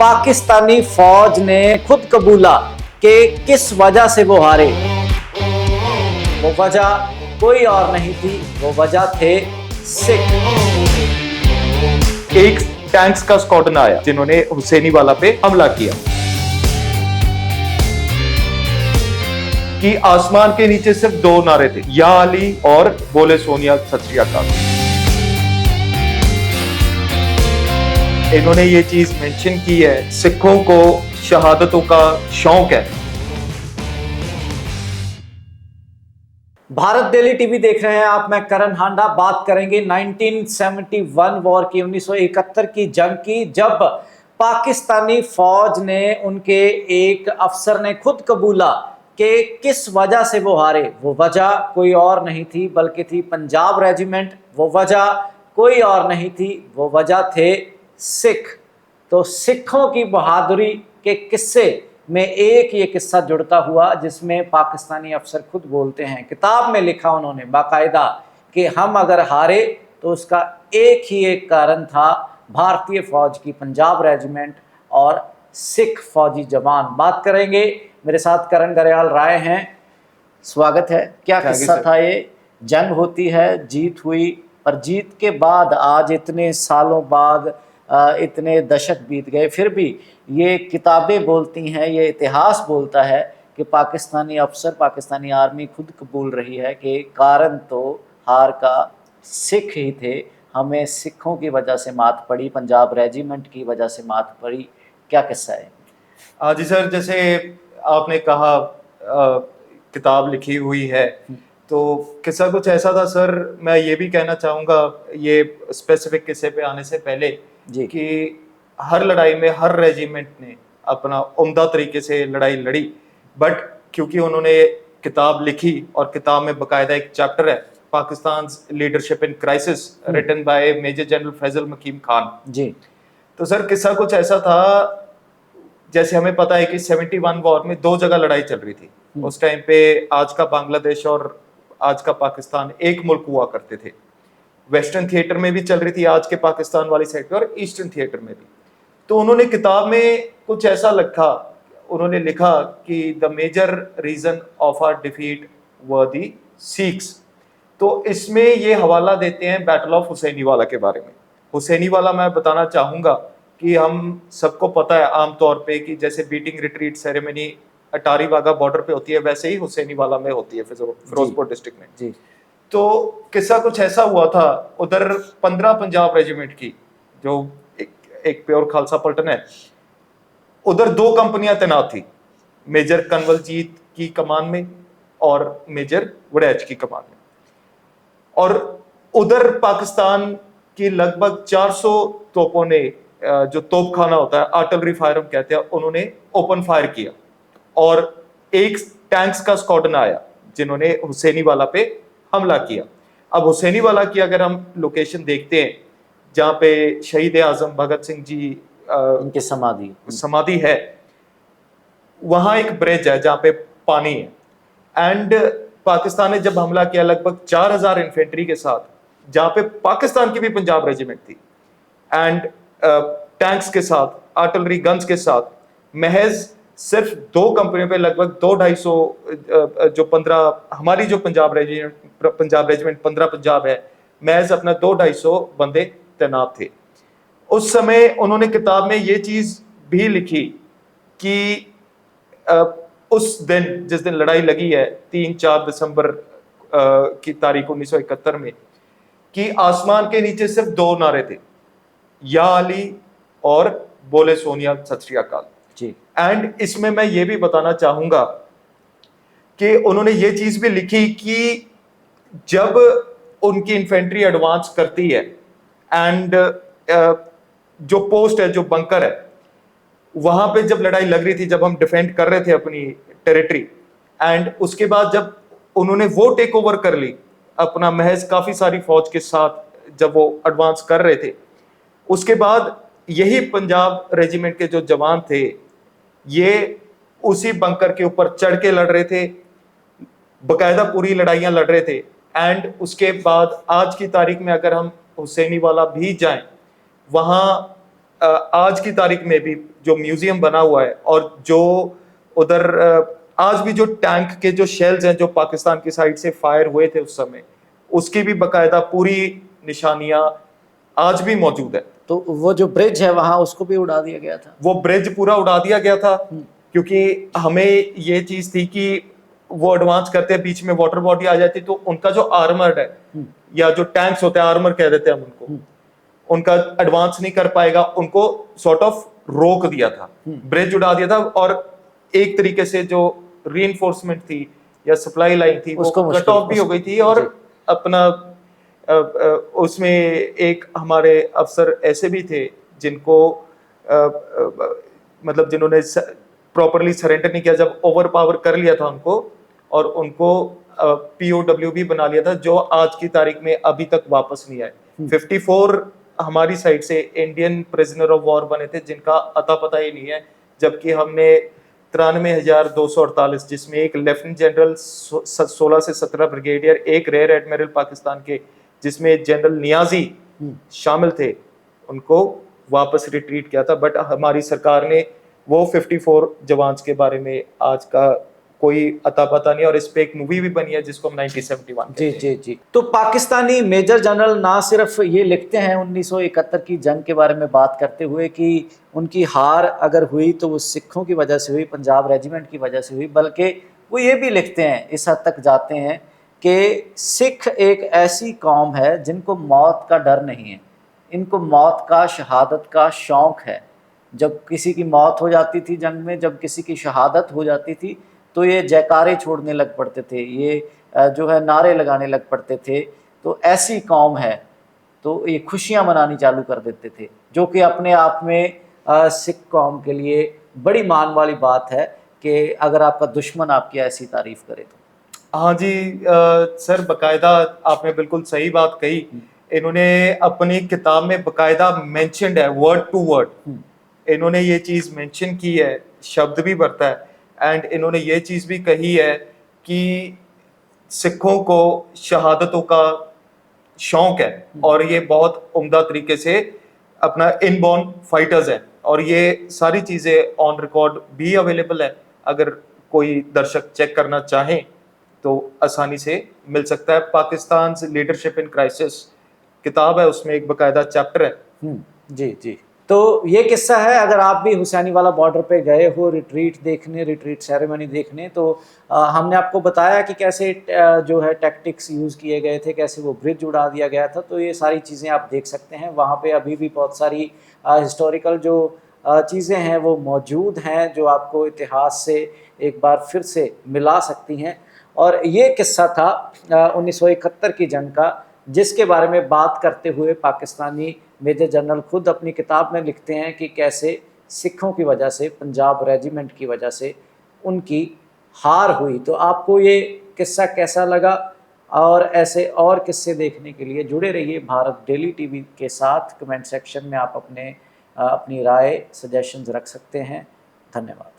पाकिस्तानी फौज ने खुद कबूला कि किस वजह से वो हारे। वो वजह कोई और नहीं थी, वो वजह थे सिख। एक टैंक्स का स्क्वाड्रन आया जिन्होंने हुसैनीवाला पे हमला किया कि आसमान के नीचे सिर्फ दो नारे थे, या अली और बोले सोनिया सत श्री अकाल। इन्होंने ये चीज मेंशन की है, सिखों को शहादतों का शौक है। भारत डेली टीवी देख रहे हैं आप, मैं करण हांडा। बात करेंगे 1971 वॉर की, 1971 की जंग की, जब पाकिस्तानी फौज ने, उनके एक अफसर ने खुद कबूला कि किस वजह से वो हारे। वो वजह कोई और नहीं थी बल्कि थी पंजाब रेजिमेंट। वो वजह कोई और नहीं थी, वो वजह थे सिख। तो सिखों की बहादुरी के किस्से में एक ये किस्सा जुड़ता हुआ, जिसमें पाकिस्तानी अफसर खुद बोलते हैं, किताब में लिखा उन्होंने बाकायदा, कि हम अगर हारे तो उसका एक ही एक कारण था, भारतीय फौज की पंजाब रेजिमेंट और सिख फौजी जवान। बात करेंगे, मेरे साथ करण गरेवाल राय हैं, स्वागत है। क्या किस्सा था ये? जंग होती है, जीत हुई, पर जीत के बाद आज इतने सालों बाद इतने दशक बीत गए, फिर भी ये किताबें बोलती हैं, ये इतिहास बोलता है कि पाकिस्तानी अफसर, पाकिस्तानी आर्मी खुद कबूल रही है कि कारण तो हार का सिख ही थे। हमें सिखों की वजह से मात पड़ी, पंजाब रेजिमेंट की वजह से मात पड़ी। क्या किस्सा है? जी सर, जैसे आपने कहा किताब लिखी हुई है, तो किस्सा कुछ ऐसा था सर। मैं ये भी कहना चाहूँगा, ये स्पेसिफिक किस्से पे आने से पहले, कि हर लड़ाई में हर रेजिमेंट ने अपना उम्दा तरीके से लड़ाई लड़ी, बट क्योंकि उन्होंने किताब लिखी और किताब में बकायदा एक चैप्टर है, Pakistan leadership in crisis, written by major general Faisal Muqeem Khan ji. तो सर किस्सा कुछ ऐसा था, जैसे हमें पता है कि 71 वॉर में दो जगह लड़ाई चल रही थी। उस टाइम पे आज का बांग्लादेश और आज का पाकिस्तान एक मुल्क हुआ करते थे। वेस्टर्न थिएटर में भी चल रही थी आज के पाकिस्तान वाली साइड पे, और ईस्टर्न थिएटर में भी। तो उन्होंने किताब में कुछ ऐसा लिखा, उन्होंने लिखा कि the major reason of our defeat were the Sikhs. तो इसमें ये हवाला देते हैं बैटल ऑफ हुसैनीवाला के बारे में। हुसैनीवाला मैं बताना चाहूंगा कि हम सबको पता है आमतौर पे कि जैसे beating retreat ceremony Attari Wagah border पे होती है, वैसे ही हुसैनीवाला में होती है फिरोजपुर डिस्ट्रिक्ट में जी। तो किस्सा कुछ ऐसा हुआ था, उधर 15 पंजाब रेजिमेंट की, जो एक प्योर खालसा पलटन है, उधर दो कंपनियां तैनात थी, मेजर कंवलजीत की कमान में और मेजर वड़ैच की कमान में। और उधर पाकिस्तान की लगभग 400 तोपों ने, जो तोपखाना होता है, आर्टिलरी फायर हम कहते हैं, उन्होंने ओपन फायर किया और एक टैंक्स का स्क्वाड्रन आया जिन्होंने हुसैनीवाला पे हमला किया। अब हुसैनीवाला की अगर हम लोकेशन देखते हैं, जहाँ पे शहीद आजम भगत सिंह जी उनकी समाधि है, वहां एक ब्रिज है जहाँ पे पानी है। एंड पाकिस्तान ने जब हमला किया लगभग 4000 इन्फेंट्री के साथ, जहाँ पे पाकिस्तान की भी पंजाब रेजिमेंट थी, एंड टैंक्स के साथ, आर्टिलरी गन्स के साथ, महज सिर्फ दो कंपनियों पे लगभग 200-250 जो 15 हमारी जो पंजाब रेजिमेंट 15 पंजाब है, महज अपना 200-250 बंदे तैनात थे। उस समय उन्होंने किताब में ये चीज भी लिखी कि उस दिन, जिस दिन लड़ाई लगी है 3-4 दिसंबर की तारीख 1971 में, कि आसमान के नीचे सिर्फ दो नारे थे, या अली और बोले सोनिया सत श्री अकाल। एंड इसमें मैं ये भी बताना चाहूंगा कि उन्होंने ये चीज भी लिखी कि जब उनकी इन्फेंट्री एडवांस करती है, एंड जो पोस्ट है, जो बंकर है, वहां पे जब लड़ाई लग रही थी, जब हम डिफेंड कर रहे थे अपनी टेरिटरी, एंड उसके बाद जब उन्होंने वो टेक ओवर कर ली अपना महज काफी सारी फौज के साथ, जब वो एडवांस कर रहे थे, उसके बाद यही पंजाब रेजिमेंट के जो जवान थे, ये उसी बंकर के ऊपर चढ़ के लड़ रहे थे, बकायदा पूरी लड़ाइयां लड़ रहे थे। एंड उसके बाद आज की तारीख में अगर हम हुसैनीवाला भी जाएं, वहां आज की तारीख में भी जो म्यूजियम बना हुआ है और जो उधर आज भी जो टैंक के जो शेल्स हैं जो पाकिस्तान की साइड से फायर हुए थे उस समय, उसकी भी बकायदा पूरी निशानियां आज भी मौजूद है। तो वो जो ब्रिज है वहां उसको भी उड़ा दिया गया था। वो ब्रिज पूरा उड़ा दिया गया था क्योंकि हमें ये चीज थी कि वो एडवांस करते हैं, बीच में वाटर बॉडी आ जाती, तो उनका जो आर्मर है या जो टैंक्स होते हैं, आर्मर कह देते हैं हम उनको, उनका एडवांस नहीं कर पाएगा, उनको सॉर्ट ऑफ रोक दिया था, ब्रिज उड़ा दिया था। और एक तरीके से जो रीइंफोर्समेंट थी या सप्लाई लाइन थी वो कट ऑफ भी हो गई थी। और अपना उसमें एक हमारे अफसर ऐसे भी थे जिनको मतलब जिन्होंने प्रॉपरली सरेंडर नहीं किया, जब ओवर पावर कर लिया था उनको और उनको POW भी बना लिया था, जो आज की तारीख में अभी तक वापस नहीं आए। 54 हमारी साइड से इंडियन प्रिजनर ऑफ वॉर बने थे जिनका अता पता ही नहीं है, जबकि हमने 93,248 जिसमें एक लेफ्टिनेंट जनरल, 16 से 17 ब्रिगेडियर, एक रेयर एडमिरल पाकिस्तान के जिसमें जनरल नियाजी शामिल थे, उनको वापस रिट्रीट किया था। बट हमारी सरकार ने वो 54 जवान्स के बारे में आज का कोई अता पता नहीं। और इस पे एक मूवी भी बनी है जिसको हम 1971 जी जी जी। तो पाकिस्तानी मेजर जनरल ना सिर्फ ये लिखते हैं 1971 की जंग के बारे में बात करते हुए कि उनकी हार अगर हुई तो वो सिखों की वजह से हुई, पंजाब रेजिमेंट की वजह से हुई, बल्कि वो ये भी लिखते हैं, इस हद तक जाते हैं कि सिख एक ऐसी कौम है जिनको मौत का डर नहीं है, इनको मौत का, शहादत का शौक़ है। जब किसी की मौत हो जाती थी जंग में, जब किसी की शहादत हो जाती थी, तो ये जयकारे छोड़ने लग पड़ते थे, ये जो है नारे लगाने लग पड़ते थे। तो ऐसी कौम है, तो ये खुशियां मनानी चालू कर देते थे, जो कि अपने आप में सिख कौम के लिए बड़ी मान वाली बात है कि अगर आपका दुश्मन आपकी ऐसी तारीफ करे तो। हाँ जी सर, बकायदा आपने बिल्कुल सही बात कही। इन्होंने अपनी किताब में बकायदा मेंशन्ड है, वर्ड टू वर्ड इन्होंने ये चीज़ मेंशन की है, शब्द भी बरता है। एंड इन्होंने ये चीज़ भी कही है कि सिखों को शहादतों का शौक है और ये बहुत उम्दा तरीके से अपना इनबॉर्न फाइटर्स हैं। और ये सारी चीज़ें ऑन रिकॉर्ड भी अवेलेबल है, अगर कोई दर्शक चेक करना चाहें तो आसानी से मिल सकता है। पाकिस्तान लीडरशिप इन क्राइसिस किताब है, उसमें एक बकायदा चैप्टर है। जी जी। तो ये किस्सा है, अगर आप भी हुसैनी वाला बॉर्डर पे गए हो रिट्रीट देखने, रिट्रीट सेरेमनी देखने, तो हमने आपको बताया कि कैसे जो है टैक्टिक्स यूज़ किए गए थे, कैसे वो ब्रिज उड़ा दिया गया था। तो ये सारी चीज़ें आप देख सकते हैं, वहाँ पे अभी भी बहुत सारी हिस्टोरिकल जो चीज़ें हैं वो मौजूद हैं, जो आपको इतिहास से एक बार फिर से मिला सकती हैं। और ये किस्सा था 1971 की जंग का, जिसके बारे में बात करते हुए पाकिस्तानी मेजर जनरल खुद अपनी किताब में लिखते हैं कि कैसे सिखों की वजह से, पंजाब रेजिमेंट की वजह से उनकी हार हुई। तो आपको ये किस्सा कैसा लगा? और ऐसे और किस्से देखने के लिए जुड़े रहिए भारत डेली टीवी के साथ। कमेंट सेक्शन में आप अपनी राय, सजेशंस रख सकते हैं। धन्यवाद।